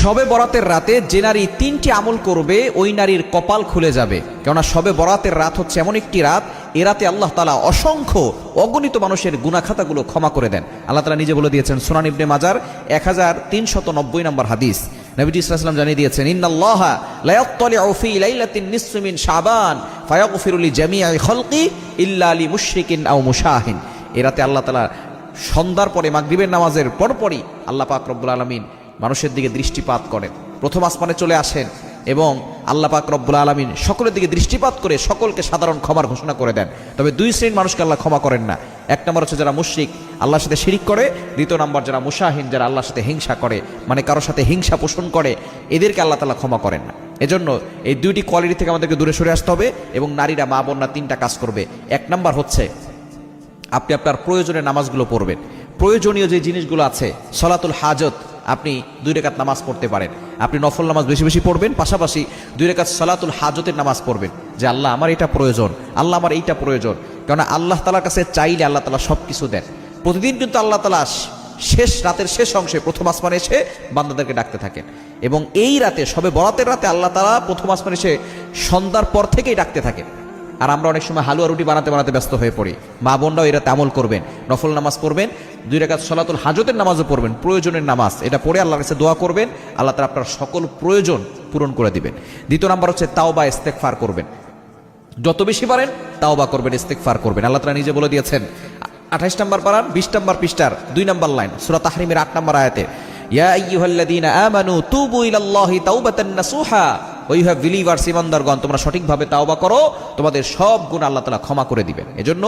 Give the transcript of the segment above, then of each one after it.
শবে বরাতের রাতে যে নারী 3টি আমল করবে ওই নারীর কপাল খুলে যাবে। কেননা শবে বরাতের রাত হচ্ছে এমন একটি রাত, এ রাতে আল্লাহ তাআলা অসংখ্য অগণিত মানুষের গুনাহ খাতাগুলো ক্ষমা করে দেন। আল্লাহ তাআলা নিজে বলে দিয়েছেন সুনান ইবনে মাজার 1390 নম্বর হাদিস, নবীজি সাল্লাল্লাহু আলাইহি ওয়াসাল্লাম জানিয়ে দিয়েছেন, ইন্নাল্লাহা লা ইয়াত্তালিউ ফি লাইলাতিন নিসফি মিন শাবান ফায়াগফিরু লিজামিই খালকি ইল্লা লিমুশরিকিন আও মুশাহিন। এ রাতে আল্লাহ তাআলা সন্ধ্যার পরে মাগরিবের নামাজের পরপরই আল্লাহ পাক রব্বুল আলামিন মানুষের দিকে দৃষ্টিপাত করেন, প্রথম আসমানে চলে আসেন এবং আল্লাহ পাক রব্বুল আলামিন সকলের দিকে দৃষ্টিপাত করে সকলকে সাধারণ ক্ষমার ঘোষণা করে দেন। তবে দুই শ্রেণীর মানুষকে আল্লাহ ক্ষমা করেন না। এক নম্বর হচ্ছে যারা মুশরিক, আল্লাহর সাথে শিরিক করে। দ্বিতীয় নম্বর যারা মুশাহিন, যারা আল্লাহর সাথে হিংসা করে, মানে কারোর সাথে হিংসা পোষণ করে, এদেরকে আল্লাহ তাআলা ক্ষমা করেন না। এজন্য এই দুইটি কোয়ালিটি থেকে আমাদেরকে দূরে সরে আসতে হবে এবং নারীরা, মা বোনরা 3টা কাজ করবে। এক নম্বর হচ্ছে আপনি আপনার প্রয়োজনীয় নামাজগুলো পড়বেন। প্রয়োজনীয় যে জিনিসগুলো আছে, সলাতুল হাজত, আপনি 2 রাকাত নামাজ পড়তে পারেন। আপনি নফল নামাজ বেশি বেশি পড়বেন, পাশাপাশি 2 রাকাত সলাতুল হাজতের নামাজ পড়বেন, যে আল্লাহ আমার এটা প্রয়োজন, আল্লাহ আমার এইটা প্রয়োজন। কেননা আল্লাহ তাআলার কাছে চাইলে আল্লাহ তাআলা সব কিছু দেন। প্রতিদিন কিন্তু আল্লাহ তাআলা শেষ রাতের শেষ অংশে প্রথম আসমানে এসে বান্দাদেরকে ডাকতে থাকেন এবং এই রাতে, শবে বরাতের রাতে আল্লাহ তাআলা প্রথম আসমানে এসে সন্ধ্যার পর থেকেই ডাকতে থাকেন। আর আমরা অনেক সময় হালুয়া রুটি বানাতে বানাতে ব্যস্ত হয়ে পড়ি। মা বোনরাও এরা আমল করবেন, নফল নামাজ পড়বেন, 2 রাকাত সলাতুল হাজতের নামাজও পড়বেন, প্রয়োজনের নামাজ, এটা পড়ে আল্লাহর কাছে দোয়া করবেন, আল্লাহ তাআলা আপনার সকল প্রয়োজন পূরণ করে দিবেন। দ্বিতীয় নাম্বার হচ্ছে তাওবা, ইস্তেগফার করবেন। যত বেশি পারেন তাওবা করবেন, ইস্তেগফার করবেন। আল্লাহ তাআলা নিজে বলে দিয়েছেন 28 নম্বর পারার 20 নম্বর পৃষ্ঠার 2 নম্বর লাইন, সূরা তাহরিমের 8 নম্বর আয়াতে, ইয়া আইয়ুহাল্লাযীনা আমানু তুবু ইলাল্লাহি তাওবাতান নাসুহা, ওই হ্যাভ বিলিভার্স, ইমানদারগণ, তোমরা সঠিকভাবে তাওবা করো, তোমাদের সব গুনাহ আল্লাহ তাআলা ক্ষমা করে দিবেন। এজন্য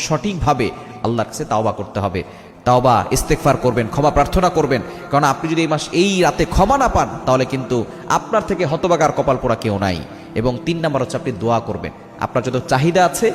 সঠিকভাবে আল্লাহর কাছে তাওবা করতে হবে, তাওবা ইস্তেগফার করবেন, ক্ষমা প্রার্থনা করবেন। কারণ আপনি যদি এই রাতে ক্ষমা না পান, তাহলে কিন্তু আপনার থেকে হতভাগার কপাল পোড়া কেউ নাই। এবং 3 নম্বর হচ্ছে আপনি দোয়া করবেন। আপনার যত চাহিদা আছে